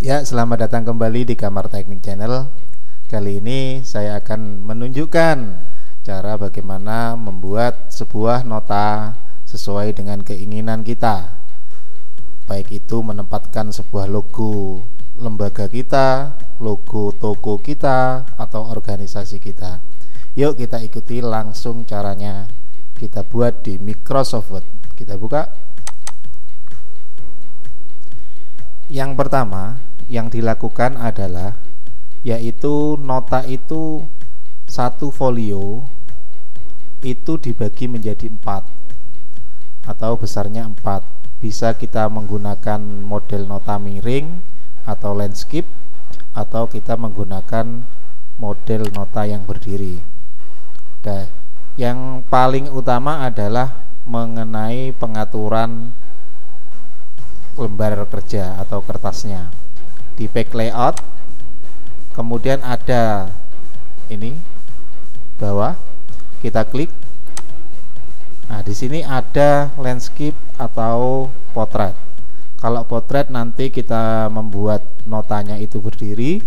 Ya, selamat datang kembali di Kamar Teknik Channel. Kali ini saya akan menunjukkan cara bagaimana membuat sebuah nota sesuai dengan keinginan kita. Baik itu menempatkan sebuah logo lembaga kita, logo toko kita, atau organisasi kita. Yuk kita ikuti langsung caranya. Kita buat di Microsoft Word. Kita buka. Yang pertama yang dilakukan adalah yaitu nota itu satu folio itu dibagi menjadi 4 atau besarnya 4. Bisa kita menggunakan model nota miring atau landscape, atau kita menggunakan model nota yang berdiri. Dan yang paling utama adalah mengenai pengaturan lembar kerja atau kertasnya. Di back layout, kemudian ada ini bawah, kita klik. Nah, di sini ada landscape atau potret. Kalau potret nanti kita membuat notanya itu berdiri,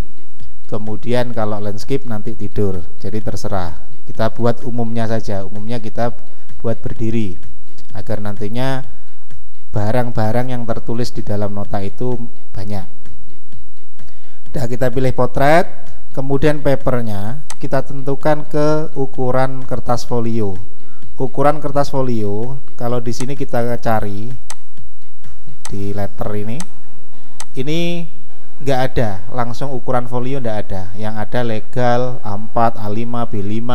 kemudian kalau landscape nanti tidur. Jadi terserah. Kita buat umumnya saja. Umumnya kita buat berdiri agar nantinya barang-barang yang tertulis di dalam nota itu banyak. Nah, kita pilih potret, kemudian papernya kita tentukan ke ukuran kertas folio. Ukuran kertas folio, kalau di sini kita cari di letter ini nggak ada, langsung ukuran folio nggak ada. Yang ada legal, A4, A5, B5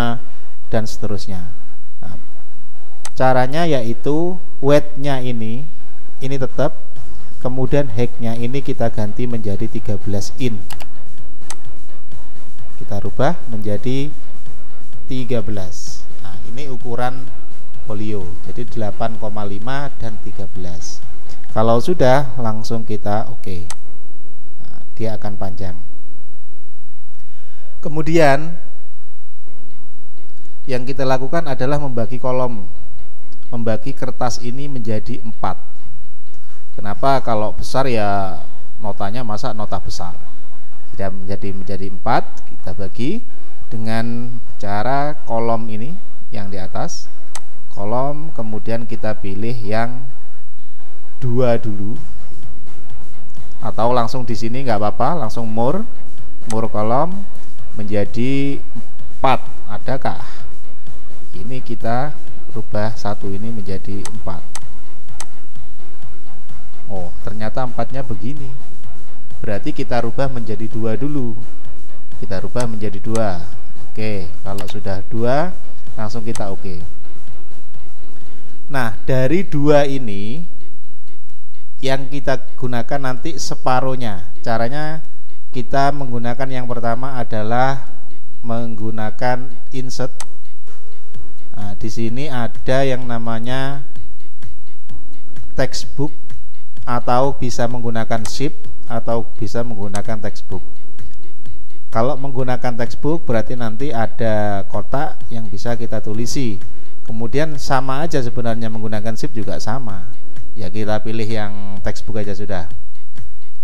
dan seterusnya. Nah, caranya yaitu weight-nya ini tetap, kemudian height-nya ini kita ganti menjadi 13 in. Kita rubah menjadi 13. Nah, ini ukuran folio. Jadi 8,5 dan 13. Kalau sudah, langsung kita oke. Nah, dia akan panjang. Kemudian yang kita lakukan adalah membagi kolom, membagi kertas ini menjadi 4. Kenapa? Kalau besar ya notanya masa nota besar. Tidak menjadi 4, kita bagi dengan cara kolom ini yang di atas. Kolom, kemudian kita pilih yang 2 dulu. Atau langsung di sini nggak apa-apa, langsung more kolom menjadi 4. Adakah? Ini kita rubah satu ini menjadi 4. Oh, ternyata 4-nya begini. Berarti kita rubah menjadi 2 dulu. Kita rubah menjadi 2. Oke, kalau sudah 2, langsung kita oke. Nah, dari 2 ini yang kita gunakan nanti separuhnya. Caranya kita menggunakan yang pertama adalah menggunakan insert. Nah, di sini ada yang namanya textbook, atau bisa menggunakan shift, atau bisa menggunakan textbook. Kalau menggunakan textbook berarti nanti ada kotak yang bisa kita tulisi. Kemudian sama aja sebenarnya menggunakan shift juga sama. Ya kita pilih yang textbook aja sudah.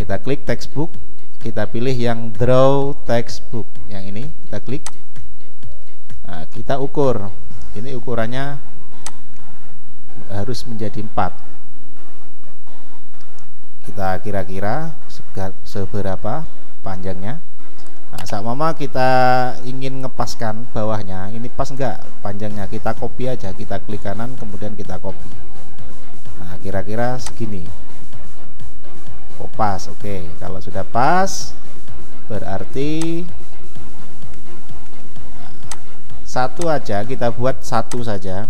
Kita klik textbook, kita pilih yang draw textbook. Yang ini kita klik. Nah, kita ukur. Ini ukurannya harus menjadi 4. Kita kira-kira seberapa panjangnya. Nah, sama kita ingin ngepaskan bawahnya, ini pas enggak panjangnya, kita copy aja, kita klik kanan kemudian kita copy. Nah, kira-kira segini. Oh, pas. Oke, kalau sudah pas berarti satu aja, kita buat satu saja.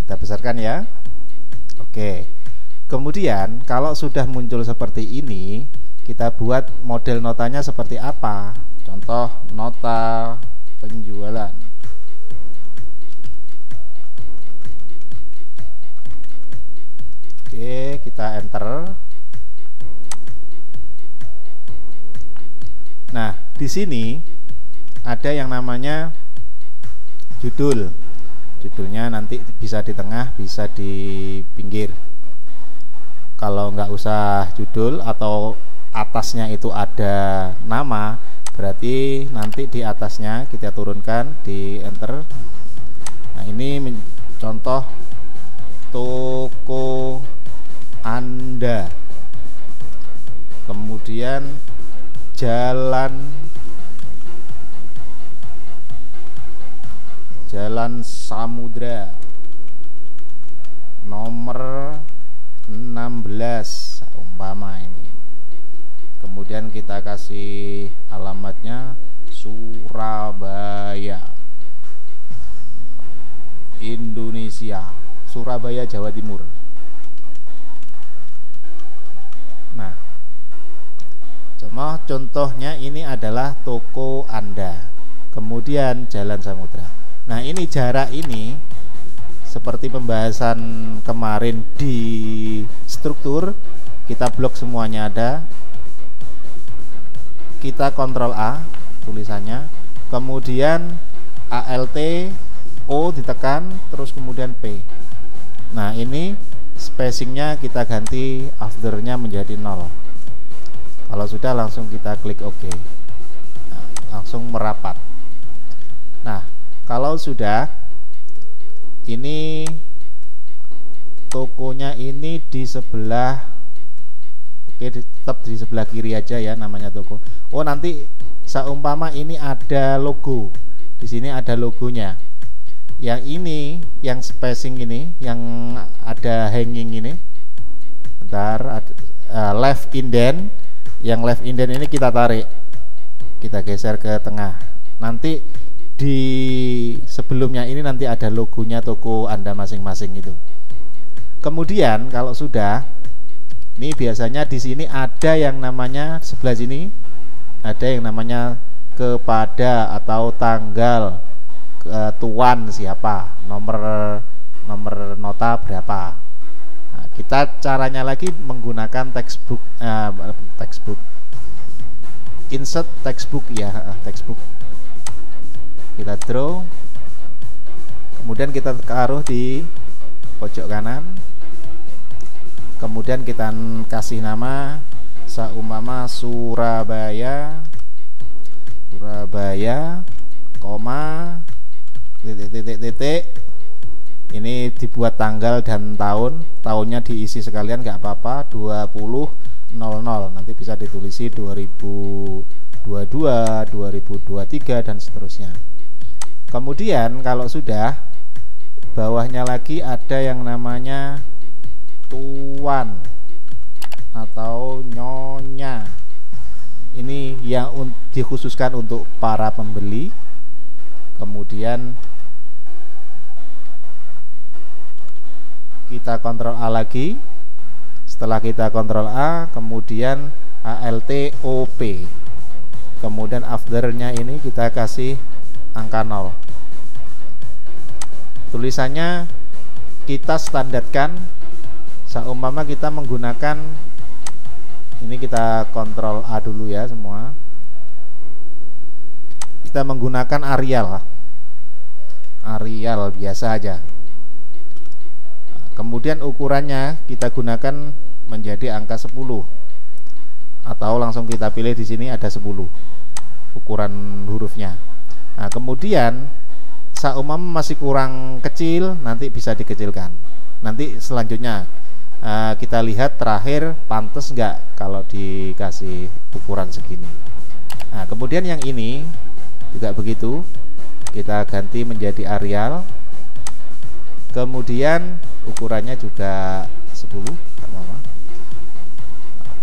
Kita besarkan ya. Oke. Kemudian kalau sudah muncul seperti ini, kita buat model notanya seperti apa. Contoh nota penjualan. Oke, kita enter. Nah, di sini ada yang namanya judul. Judulnya nanti bisa di tengah, bisa di pinggir. Kalau nggak usah judul atau atasnya itu ada nama, berarti nanti di atasnya kita turunkan di enter. Nah, ini contoh toko Anda, kemudian Jalan Samudra nomor 16 umpama ini. Kemudian kita kasih alamatnya Surabaya, Indonesia, Surabaya, Jawa Timur. Nah, contohnya ini adalah toko Anda, kemudian Jalan Samudra. Nah, ini jarak ini seperti pembahasan kemarin di struktur, kita blok semuanya ada, kita kontrol A tulisannya, kemudian ALT O ditekan, terus kemudian P. Nah, ini spacingnya kita ganti afternya menjadi 0. Kalau sudah langsung kita klik OK. Nah, langsung merapat. Nah, kalau sudah, ini tokonya ini di sebelah, oke, tetap di sebelah kiri aja ya namanya toko. Oh, nanti seumpama ini ada logo, di sini ada logonya. Yang ini, yang spacing ini, yang ada hanging ini, bentar, left indent, yang left indent ini kita tarik, kita geser ke tengah. Nanti di sebelumnya ini nanti ada logonya toko Anda masing-masing itu. Kemudian kalau sudah, ini biasanya di sini ada yang namanya sebelah sini ada yang namanya kepada atau tanggal, tuan siapa, nomor nota berapa. Nah, kita caranya lagi menggunakan textbook, insert textbook ya, textbook. Kita draw, kemudian kita taruh di pojok kanan, kemudian kita kasih nama seumpama Surabaya, koma, titik. Ini dibuat tanggal dan tahunnya diisi sekalian nggak apa-apa, 2000, nanti bisa ditulisi 2022, 2023 dan seterusnya. Kemudian kalau sudah, bawahnya lagi ada yang namanya tuan atau nyonya. Ini yang dikhususkan untuk para pembeli. Kemudian kita kontrol A lagi. Setelah kita kontrol A, kemudian ALT OP. Kemudian afternya ini kita kasih angka 0. Tulisannya kita standarkan, seumpama kita menggunakan, ini kita kontrol A dulu ya semua, kita menggunakan Arial biasa aja. Nah, kemudian ukurannya kita gunakan menjadi angka 10, atau langsung kita pilih di sini ada 10 ukuran hurufnya. Nah, kemudian seumpama masih kurang kecil, nanti bisa dikecilkan. Nanti selanjutnya kita lihat terakhir pantas nggak kalau dikasih ukuran segini. Nah, kemudian yang ini juga begitu, kita ganti menjadi Arial. Kemudian ukurannya juga 10, nah,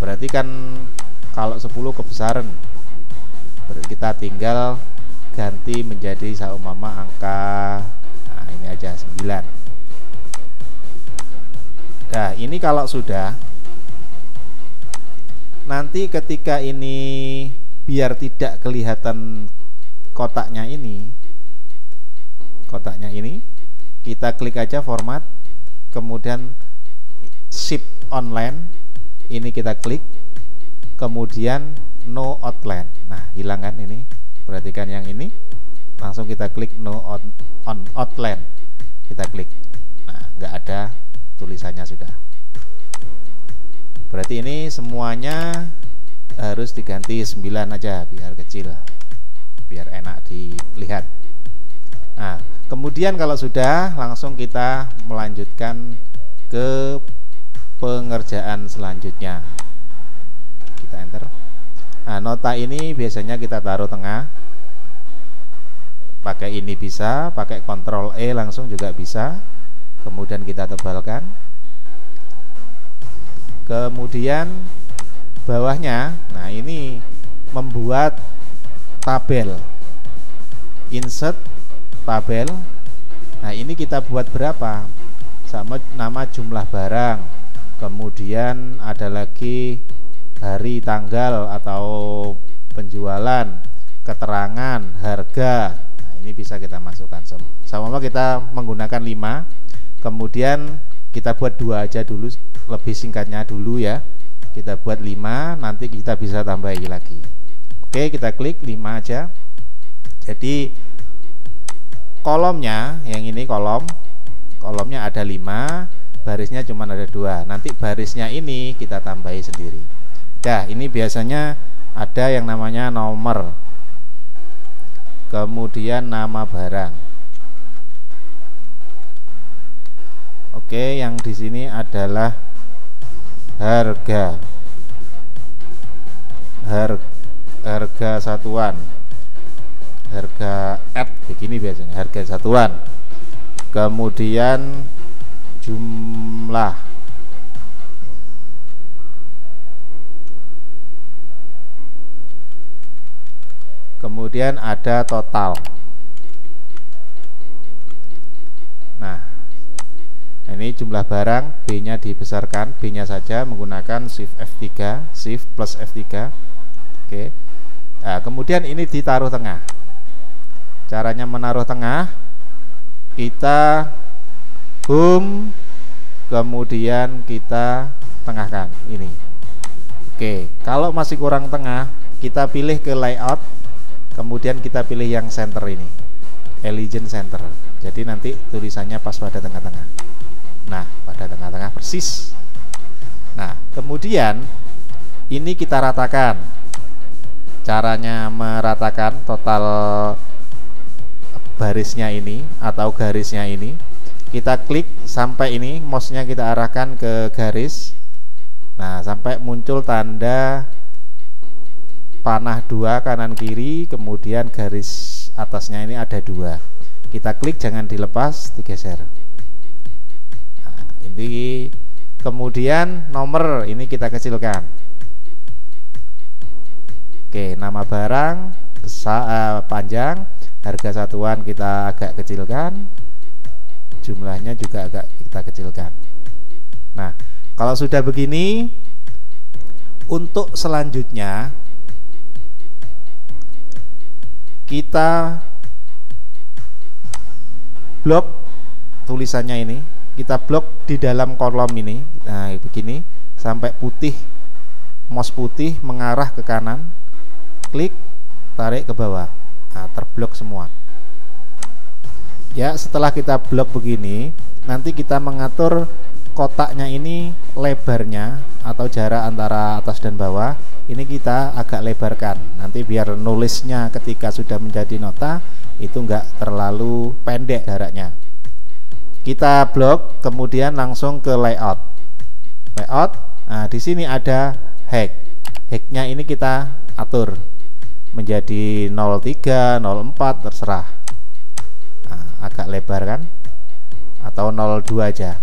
berarti kan kalau 10 kebesaran, berarti kita tinggal ganti menjadi seumpama angka, nah ini aja 9. Nah, ini kalau sudah, nanti ketika ini biar tidak kelihatan kotaknya ini, kita klik aja format, kemudian ship online, ini kita klik, kemudian no outline. Nah, hilang kan ini, perhatikan yang ini, langsung kita klik no on outline, kita klik, nah nggak ada tulisannya sudah. Berarti ini semuanya harus diganti 9 aja biar kecil, biar enak dilihat. Nah, kemudian kalau sudah, langsung kita melanjutkan ke pengerjaan selanjutnya. Kita enter. Nah, nota ini biasanya kita taruh tengah. Pakai ini bisa, pakai Ctrl E langsung juga bisa. Kemudian kita tebalkan. Kemudian bawahnya, nah ini membuat tabel. Insert tabel. Nah, ini kita buat berapa? Sama nama jumlah barang. Kemudian ada lagi hari, tanggal atau penjualan, keterangan, harga. Nah, ini bisa kita masukkan. Sama kita menggunakan 5. Kemudian kita buat 2 aja dulu, lebih singkatnya dulu ya. Kita buat 5, nanti kita bisa tambahi lagi. Oke, kita klik 5 aja. Jadi kolomnya, yang ini kolomnya ada 5, barisnya cuma ada 2. Nanti barisnya ini kita tambahi sendiri. Nah, ini biasanya ada yang namanya nomor, kemudian nama barang. Oke, yang di sini adalah harga satuan, harga begini biasanya, harga satuan. Kemudian jumlah, kemudian ada total. Nah, ini jumlah barang, B-nya dibesarkan, B-nya saja menggunakan Shift F3, Shift plus F3. Oke. Nah, kemudian ini ditaruh tengah. Caranya menaruh tengah, kita home, kemudian kita tengahkan ini. Oke, kalau masih kurang tengah, kita pilih ke layout, kemudian kita pilih yang center ini, Align Center. Jadi nanti tulisannya pas pada tengah-tengah. Nah, pada tengah-tengah persis. Nah, kemudian ini kita ratakan. Caranya meratakan total barisnya ini atau garisnya ini, kita klik sampai ini, mouse-nya kita arahkan ke garis. Nah, sampai muncul tanda panah 2 kanan kiri, kemudian garis atasnya ini ada 2. Kita klik, jangan dilepas, digeser. Nah, ini kemudian nomor ini kita kecilkan. Oke, nama barang besar, panjang, harga satuan kita agak kecilkan, jumlahnya juga agak kita kecilkan. Nah, kalau sudah begini, untuk selanjutnya kita blok tulisannya ini, kita blok di dalam kolom ini. Nah, begini sampai putih, mouse putih mengarah ke kanan, klik, tarik ke bawah. Nah, terblok semua. Ya, setelah kita blok begini, nanti kita mengatur kotaknya ini lebarnya atau jarak antara atas dan bawah. Ini kita agak lebarkan. Nanti biar nulisnya ketika sudah menjadi nota itu enggak terlalu pendek jaraknya. Kita blok, kemudian langsung ke layout. Layout. Nah, di sini ada hack. Hacknya ini kita atur menjadi 03, 04, terserah. Nah, agak lebar kan, atau 02 aja.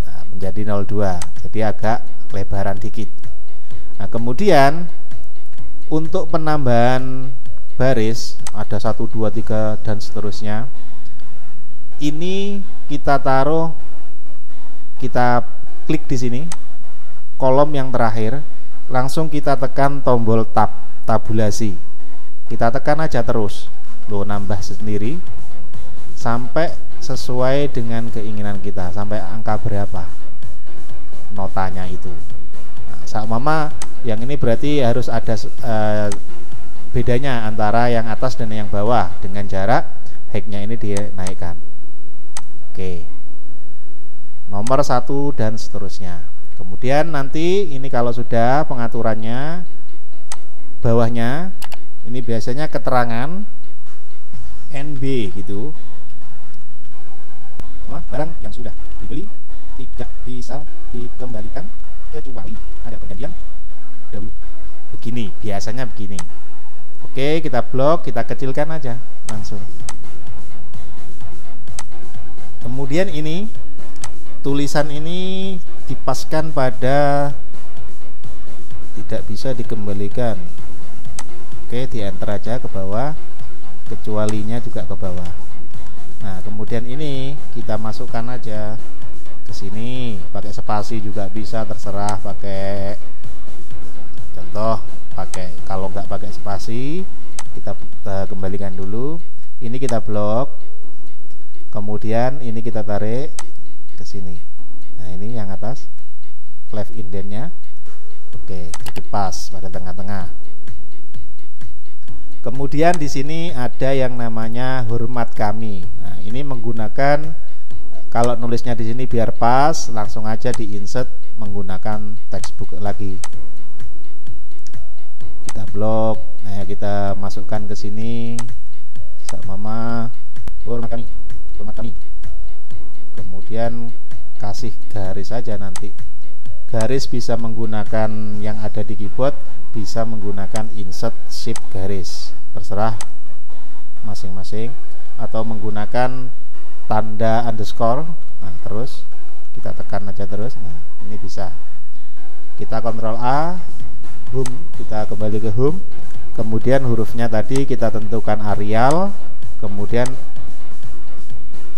Nah, menjadi 02, jadi agak lebaran dikit. Nah, kemudian untuk penambahan baris ada 1, 2, 3 dan seterusnya. Ini kita taruh, kita klik di sini kolom yang terakhir, langsung kita tekan tombol tabulasi. Kita tekan aja terus, loh, nambah sendiri sampai sesuai dengan keinginan kita, sampai angka berapa notanya itu. Nah, sama yang ini berarti harus ada bedanya antara yang atas dan yang bawah dengan jarak hacknya ini dinaikkan. Oke, nomor 1 dan seterusnya. Kemudian nanti ini kalau sudah pengaturannya, bawahnya ini biasanya keterangan NB gitu. Barang yang sudah dibeli tidak bisa dikembalikan kecuali ada perjanjian dahulu. Begini, biasanya begini. Oke, kita blok, kita kecilkan aja langsung. Kemudian ini tulisan ini dipaskan pada tidak bisa dikembalikan. Oke, di enter aja ke bawah, kecualinya juga ke bawah. Nah, kemudian ini kita masukkan aja ke sini, pakai spasi juga bisa, terserah. Pakai contoh, kalau nggak pakai spasi, kita kembalikan dulu. Ini kita blok, kemudian ini kita tarik ke sini. Nah, ini yang atas left indentnya. Oke, jadi pas pada tengah-tengah. Kemudian di sini ada yang namanya hormat kami. Nah, ini menggunakan, kalau nulisnya di sini biar pas, langsung aja di insert menggunakan textbook lagi. Kita blok, nah kita masukkan ke sini sama hormat kami, hormat kami. Kemudian kasih garis saja nanti. Garis bisa menggunakan yang ada di keyboard, bisa menggunakan insert shift garis, terserah masing-masing, atau menggunakan tanda underscore. Nah, terus kita tekan aja terus. Nah, ini bisa. Kita Ctrl A, home, kita kembali ke home. Kemudian hurufnya tadi kita tentukan Arial, kemudian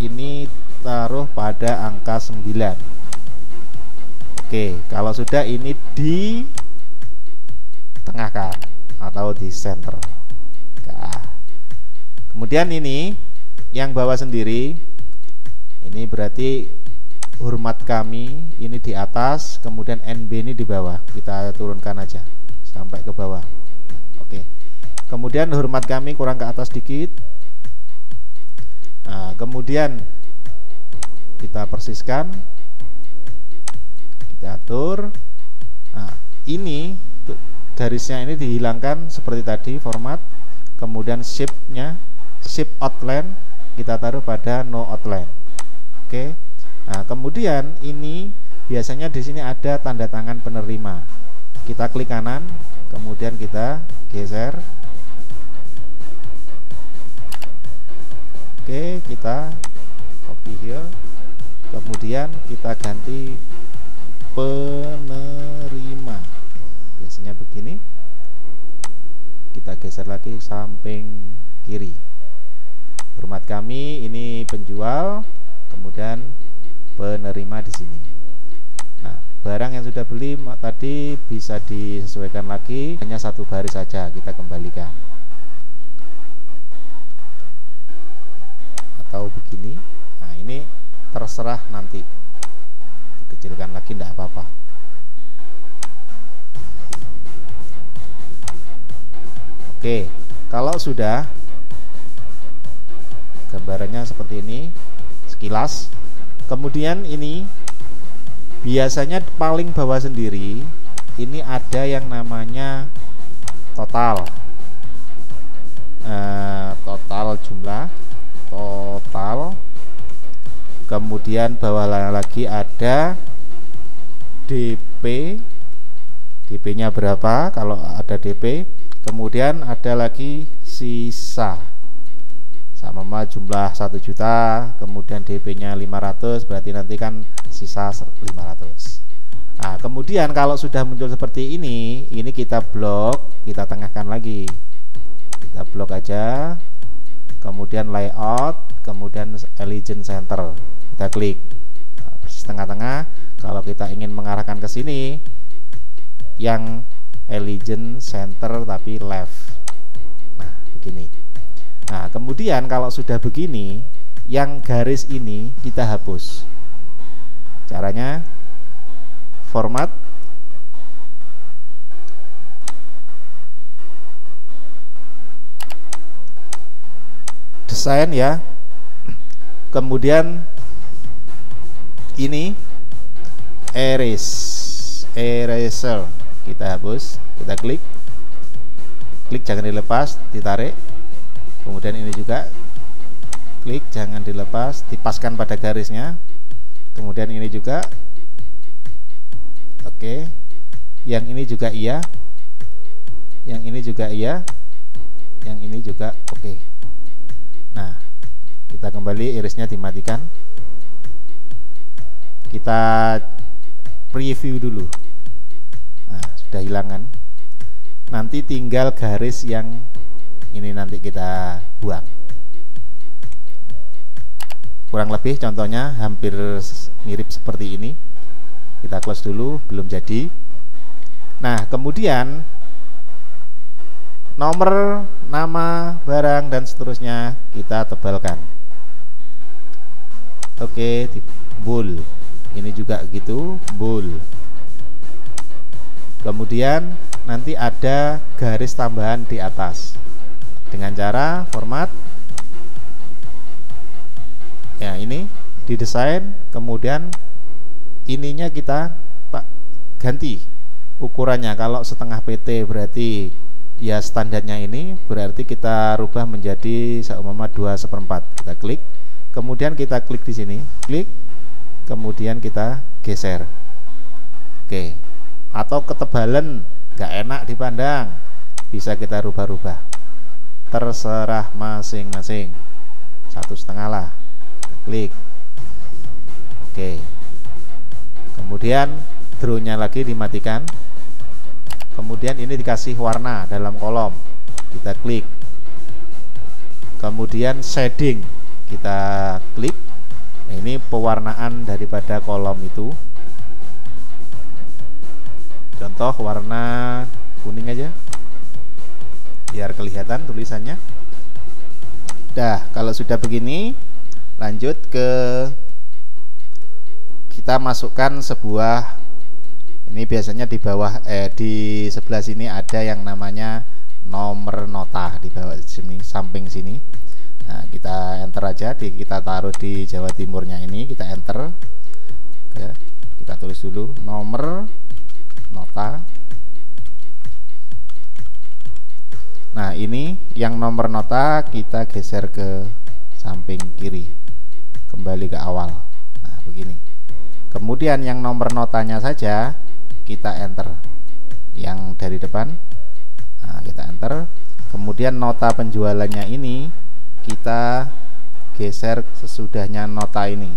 ini taruh pada angka 9. Oke, kalau sudah ini ditengahkan atau di center. Nah, kemudian ini yang bawah sendiri, ini berarti hormat kami ini di atas, kemudian NB ini di bawah. Kita turunkan aja sampai ke bawah. Oke. Kemudian hormat kami kurang ke atas dikit. Nah, kemudian kita persiskan, kita atur. Nah, ini garisnya ini dihilangkan seperti tadi, format. Kemudian shift-nya, shift outline kita taruh pada no outline. Oke. Nah, kemudian ini biasanya di sini ada tanda tangan penerima. Kita klik kanan, kemudian kita geser. Oke, kita copy here. Kemudian kita ganti penerima. Biasanya begini. Kita geser lagi samping kiri. Hormat kami ini penjual, kemudian penerima di sini. Nah, barang yang sudah beli tadi bisa disesuaikan lagi, hanya satu baris saja kita kembalikan. Atau begini. Nah, ini terserah nanti. Dikecilkan lagi tidak apa-apa. Oke, kalau sudah gambarannya seperti ini sekilas. Kemudian ini biasanya paling bawah sendiri ini ada yang namanya total, total jumlah, total. Kemudian bawah lagi ada DP, DP-nya berapa kalau ada DP. Kemudian ada lagi sisa, sama jumlah 1 juta, kemudian DP-nya 500, berarti nanti kan sisa 500. Nah, kemudian kalau sudah muncul seperti ini kita blok, kita tengahkan lagi. Kita blok aja. Kemudian layout, kemudian Allegiance Center. Kita klik. Nah, persis tengah-tengah. Kalau kita ingin mengarahkan ke sini, yang Allegiance Center tapi left. Nah, begini. Nah, kemudian kalau sudah begini, yang garis ini kita hapus. Caranya format, desain ya. Kemudian ini erase. eraser, kita hapus, kita klik jangan dilepas, ditarik, kemudian ini juga klik jangan dilepas, dipaskan pada garisnya, kemudian ini juga oke, yang ini juga iya, yang ini juga iya, yang ini juga oke. Nah, kita kembali, irisnya dimatikan, kita preview dulu. Nah, sudah hilang kan, nanti tinggal garis yang ini nanti kita buang. Kurang lebih contohnya hampir mirip seperti ini. Kita close dulu, belum jadi. Nah, kemudian nomor, nama, barang, dan seterusnya kita tebalkan. Oke, di bold. Ini juga gitu, bold. Kemudian nanti ada garis tambahan di atas dengan cara format. Ya, ini didesain, kemudian ininya kita ganti ukurannya. Kalau setengah PT berarti ya standarnya ini, berarti kita rubah menjadi seumpama 2/4. Kita klik, kemudian kita klik di sini, klik, kemudian kita geser. Oke, atau ketebalan nggak enak dipandang, bisa kita rubah-rubah, terserah masing-masing. 1,5 lah, kita klik. Oke, kemudian drone-nya lagi dimatikan, kemudian ini dikasih warna dalam kolom, kita klik, kemudian shading, kita klik. Nah, ini pewarnaan daripada kolom itu. Contoh warna kuning aja biar kelihatan tulisannya. Dah, kalau sudah begini, lanjut ke kita masukkan sebuah, ini biasanya di bawah di sebelah sini ada yang namanya nomor nota, di bawah sini, samping sini. Nah, kita enter aja, kita taruh di Jawa Timurnya ini, kita enter. Oke, kita tulis dulu nomor nota. Nah, ini yang nomor nota kita geser ke samping kiri, kembali ke awal. Nah, begini. Kemudian yang nomor notanya saja kita enter, yang dari depan. Nah, kita enter. Kemudian nota penjualannya ini kita geser sesudahnya nota ini.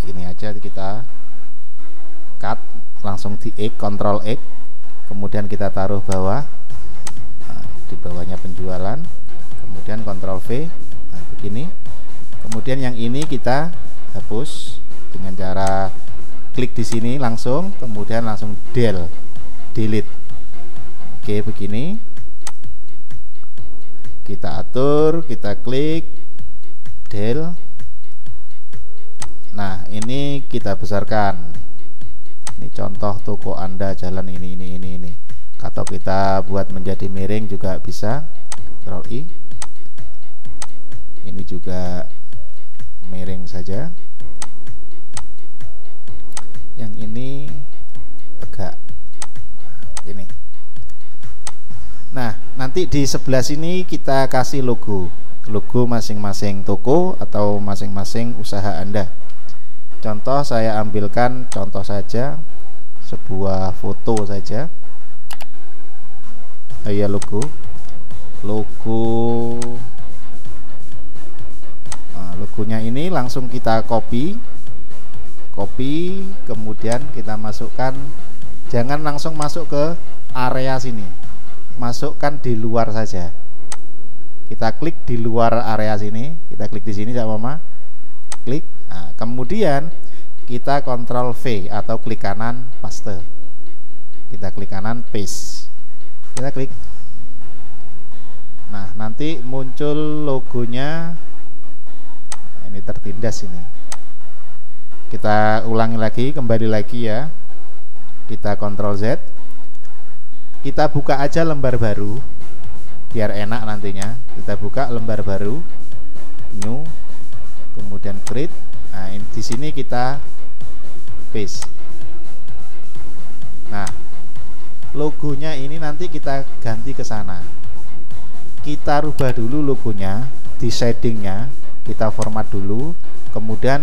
Ini aja kita cut, langsung di X, Ctrl X, kemudian kita taruh bawah. Nah, di bawahnya penjualan, kemudian Ctrl V. Nah, begini. Kemudian yang ini kita hapus dengan cara klik di sini langsung, kemudian langsung delete. Oke, begini. Kita atur, kita klik, del. Nah, ini kita besarkan. Ini contoh toko Anda jalan ini. Atau kita buat menjadi miring juga bisa. Ctrl I. Ini juga miring saja. Yang ini tegak. Nah, ini. Nah, nanti di sebelah sini kita kasih logo masing-masing toko atau masing-masing usaha Anda. Contoh saya ambilkan contoh saja, sebuah foto saja. Ya, logo. Nah, logonya ini langsung kita copy, kemudian kita masukkan. Jangan langsung masuk ke area sini, masukkan di luar saja. Kita klik di luar area sini, kita klik di sini sama klik. Nah, kemudian kita Ctrl V atau klik kanan paste. Kita klik kanan paste. Kita klik. Nah, nanti muncul logonya. Nah, ini tertindas ini. Kita ulangi lagi, kembali lagi ya. Kita Ctrl Z. Kita buka aja lembar baru biar enak nantinya. Kita buka lembar baru, new, kemudian create. Nah, di sini kita paste. Nah, logonya ini nanti kita ganti ke sana. Kita rubah dulu logonya, di shadingnya kita format dulu, kemudian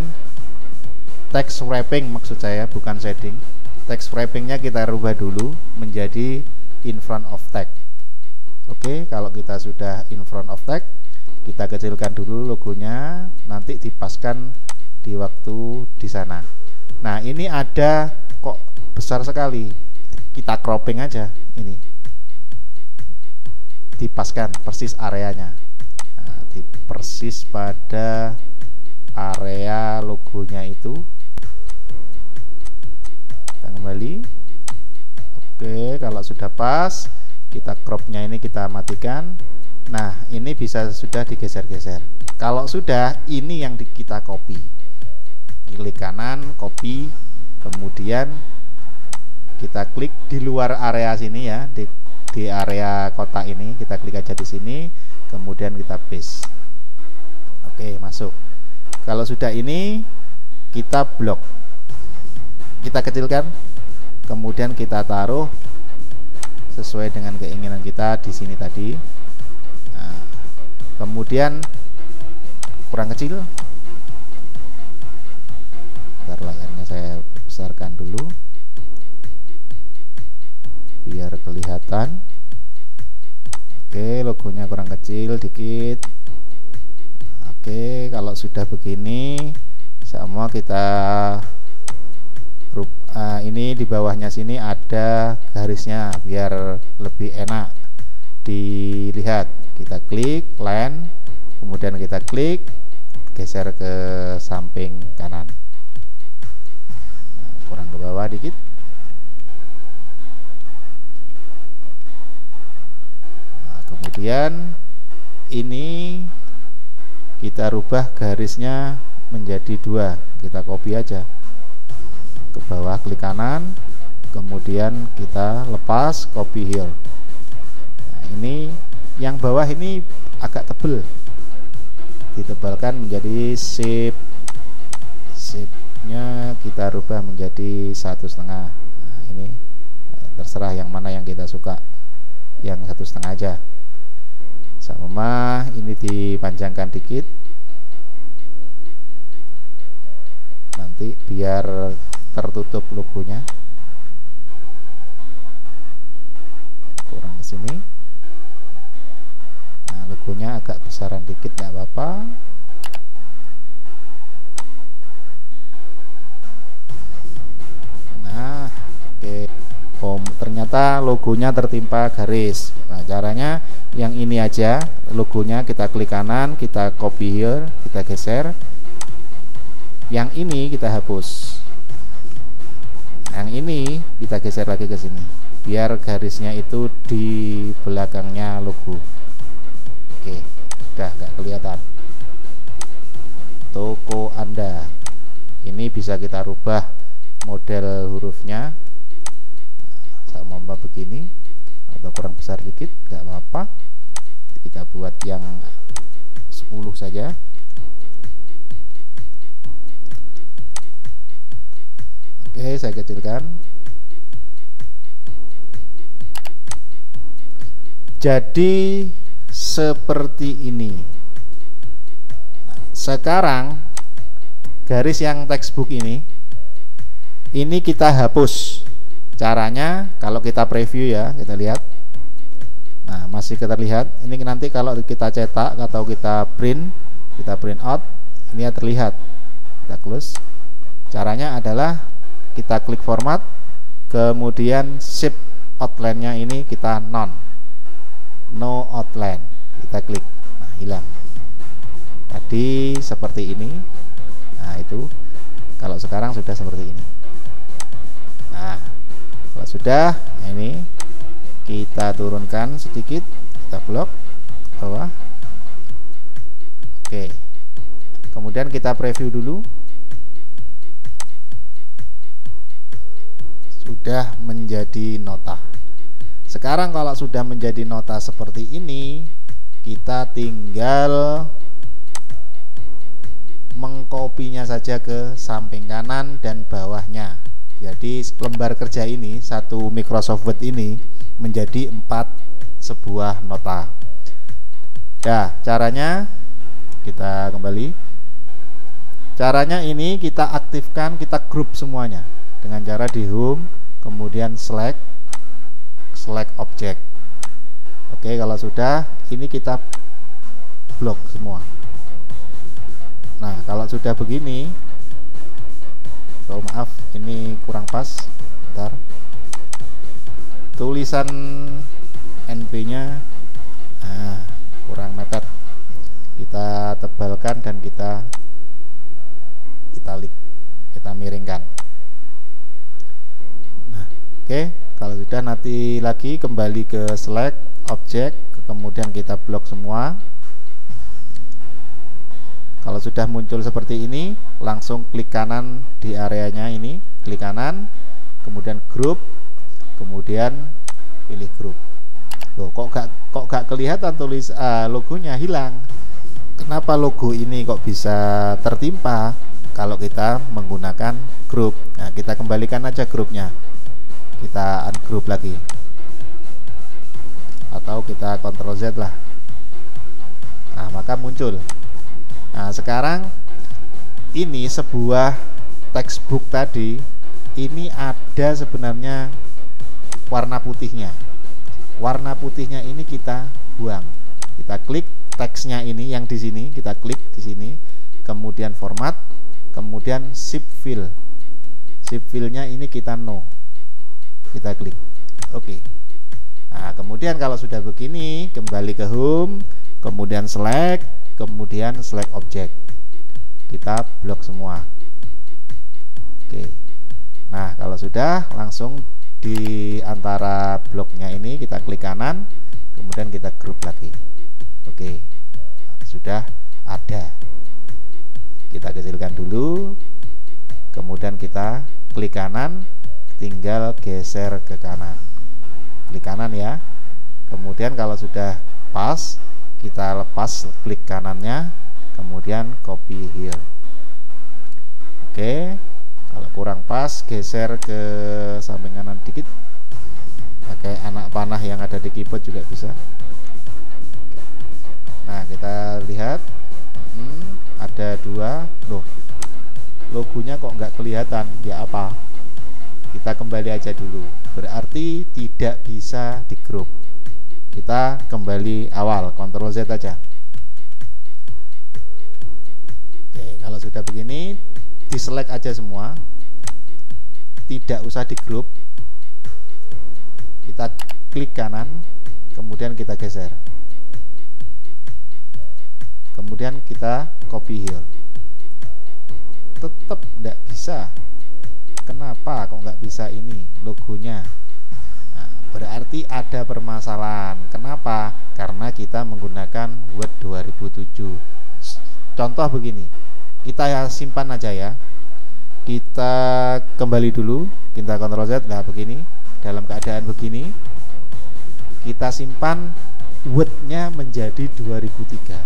text wrapping, maksud saya bukan shading, text wrappingnya kita rubah dulu menjadi in front of text. Oke, kalau kita sudah in front of text, kita kecilkan dulu logonya, nanti dipaskan di waktu di sana. Nah, ini ada kok besar sekali, kita cropping aja, ini dipaskan persis areanya. Nah, persis pada area logonya itu. Kita kembali. Oke, kalau sudah pas, kita cropnya ini kita matikan. Nah, ini bisa sudah digeser-geser. Kalau sudah, ini yang kita copy. Klik kanan, copy, kemudian kita klik di luar area sini ya, di area kotak ini, kita klik aja di sini, kemudian kita paste. Oke, masuk. Kalau sudah ini, kita blok. Kita kecilkan, kemudian kita taruh sesuai dengan keinginan kita di sini tadi. Nah, kemudian kurang kecil. Bentar, layarnya saya besarkan dulu biar kelihatan. Oke, logonya kurang kecil dikit. Oke, kalau sudah begini semua kita ini di bawahnya sini ada garisnya biar lebih enak dilihat. Kita klik line, kemudian kita klik geser ke samping kanan. Nah, kurang ke bawah dikit. Nah, kemudian ini kita rubah garisnya menjadi 2. Kita copy aja ke bawah, klik kanan, kemudian kita lepas, copy here. Nah, ini yang bawah ini agak tebel, ditebalkan menjadi shape nya kita rubah menjadi 1,5. Nah, ini terserah yang mana yang kita suka, yang 1,5 aja. Sama ini dipanjangkan dikit nanti biar tertutup logonya. Kurang ke sini. Nah, logonya agak besaran dikit, nggak apa-apa. Nah, oke. Ternyata logonya tertimpa garis. Nah, caranya yang ini aja, logonya kita klik kanan, kita copy here, kita geser. Yang ini kita hapus. Yang ini kita geser lagi ke sini biar garisnya itu di belakangnya logo. Oke, sudah nggak kelihatan. Toko Anda ini bisa kita rubah model hurufnya sama begini atau kurang besar dikit, nggak apa-apa. Kita buat yang 10 saja. Oke, saya kecilkan. Jadi seperti ini. Nah, sekarang garis yang textbook ini kita hapus. Caranya kalau kita preview ya, kita lihat. Nah, masih kita lihat. Ini nanti kalau kita cetak atau kita print out, ini ya terlihat. Kita close. Caranya adalah kita klik format, kemudian shape outline-nya ini kita no outline, kita klik. Nah, hilang. Tadi seperti ini. Nah, itu kalau sekarang sudah seperti ini. Nah, kalau sudah, nah ini kita turunkan sedikit, kita blok ke bawah. Oke, kemudian kita preview dulu. Sudah menjadi nota. Sekarang kalau sudah menjadi nota seperti ini, kita tinggal mengkopinya saja ke samping kanan dan bawahnya. Jadi lembar kerja ini, satu Microsoft Word ini menjadi 4 sebuah nota. Ya, caranya kita kembali. Caranya ini kita aktifkan, kita grup semuanya dengan cara di home, kemudian select object. Oke, kalau sudah, ini kita blok semua. Nah, kalau sudah begini, oh maaf, ini kurang pas. Bentar. Tulisan NP-nya kurang mepet. Kita tebalkan dan kita italik, kita miringkan. Nah, oke, kalau sudah nanti lagi kembali ke select object, kemudian kita blok semua. Kalau sudah muncul seperti ini, langsung klik kanan di areanya ini, klik kanan, kemudian group, kemudian pilih group. Loh, kok gak kelihatan tulis logonya hilang. Kenapa logo ini kok bisa tertimpa kalau kita menggunakan group? Nah, kita kembalikan aja grupnya. Kita ungroup lagi. Atau kita Ctrl Z lah. Nah, maka muncul. Nah, sekarang ini sebuah textbook tadi, ini ada sebenarnya warna putihnya. Warna putihnya ini kita buang. Kita klik teksnya ini yang di sini, kita klik di sini, kemudian format, kemudian zip fill. Zip fill-nya ini kita no. Kita klik. Oke. Nah, kemudian kalau sudah begini, kembali ke home, kemudian select, kemudian select object, kita blok semua. Oke. Nah, kalau sudah, langsung di antara bloknya ini kita klik kanan, kemudian kita group lagi. Oke. Nah, sudah ada. Kita kecilkan dulu, kemudian kita klik kanan, tinggal geser ke kanan. Klik kanan ya. Kemudian kalau sudah pas, kita lepas klik kanannya, kemudian copy here. Oke, kalau kurang pas, geser ke samping kanan dikit, pakai anak panah yang ada di keyboard juga bisa. Nah, kita lihat ada dua. Loh, logonya kok nggak kelihatan, ya apa? Kita kembali aja dulu, berarti tidak bisa di group. Kita kembali awal, Ctrl Z aja. Oke, kalau sudah begini, di select aja semua, tidak usah di group. Kita klik kanan, kemudian kita geser, kemudian kita copy here. Tetap tidak bisa. Kenapa kok nggak bisa ini logonya? Berarti ada permasalahan. Kenapa? Karena kita menggunakan Word 2007. Contoh begini, kita simpan aja ya. Kita kembali dulu, kita Ctrl Z. Nah, begini, dalam keadaan begini, kita simpan Word-nya menjadi 2003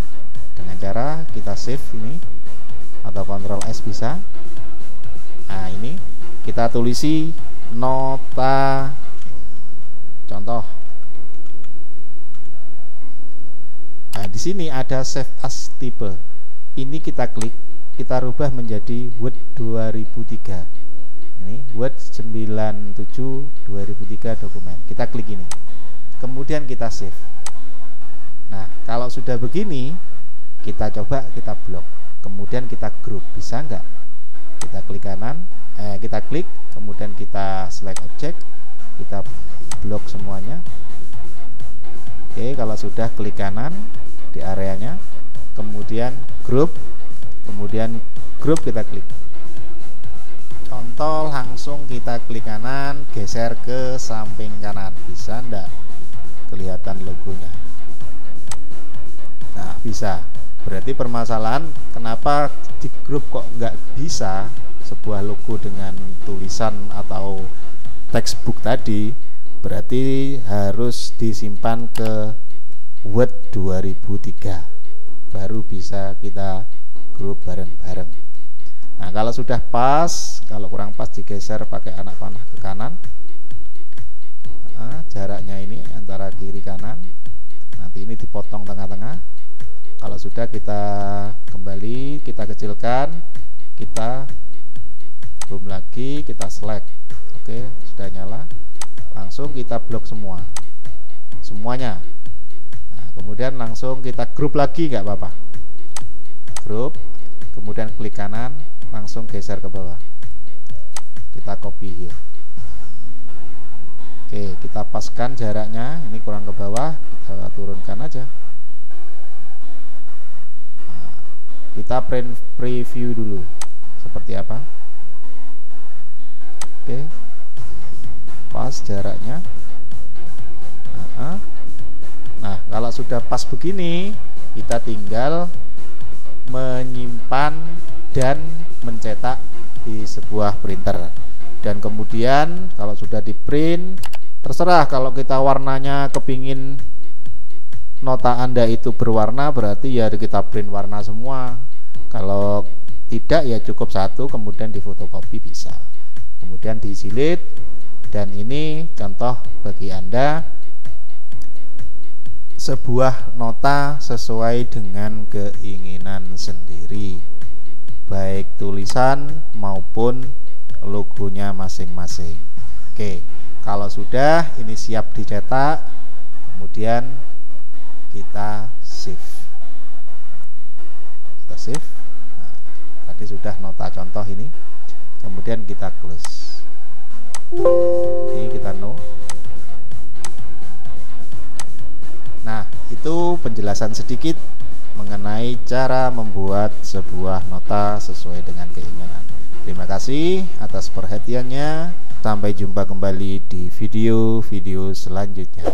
dengan cara kita save ini, atau Ctrl S bisa. Nah, ini kita tulisi nota contoh. Nah, di sini ada save as type. Ini kita klik, kita rubah menjadi Word 2003. Ini Word 97 2003 dokumen. Kita klik ini. Kemudian kita save. Nah, kalau sudah begini, kita coba kita blok. Kemudian kita group, bisa nggak? Kita klik kanan, kita klik, kemudian kita select object, kita blok semuanya. Oke, kalau sudah klik kanan di areanya, kemudian group, kemudian group kita klik. Contoh, langsung kita klik kanan, geser ke samping kanan. Bisa ndak kelihatan logonya? Nah, bisa. Berarti permasalahan kenapa di grup kok nggak bisa sebuah logo dengan tulisan atau textbook tadi, berarti harus disimpan ke Word 2003 baru bisa kita grup bareng-bareng. Nah, kalau sudah pas, kalau kurang pas digeser pakai anak panah ke kanan. Nah, jaraknya ini antara kiri kanan. Nanti ini dipotong tengah-tengah. Kalau sudah, kita kembali, kita kecilkan, kita zoom lagi, kita select. Oke, sudah nyala. Langsung kita blok semuanya. Nah, kemudian langsung kita grup lagi, nggak apa-apa. Grup, kemudian klik kanan, langsung geser ke bawah. Kita copy here. Oke, kita paskan jaraknya. Ini kurang ke bawah, kita turunkan aja. Nah, kita preview dulu seperti apa. Oke, pas jaraknya. Nah, kalau sudah pas begini, kita tinggal menyimpan dan mencetak di sebuah printer. Dan kemudian kalau sudah di print, terserah, kalau kita warnanya kepingin nota Anda itu berwarna, berarti ya kita print warna semua. Kalau tidak, ya cukup satu, kemudian difotokopi bisa. Kemudian disilid. Dan ini contoh bagi Anda sebuah nota sesuai dengan keinginan sendiri, baik tulisan maupun logonya masing-masing. Oke, kalau sudah ini siap dicetak, kemudian kita save. Nah, tadi sudah nota contoh ini, kemudian kita close. Ini kita no. Nah, itu penjelasan sedikit mengenai cara membuat sebuah nota sesuai dengan keinginan. Terima kasih atas perhatiannya. Sampai jumpa kembali di video-video selanjutnya.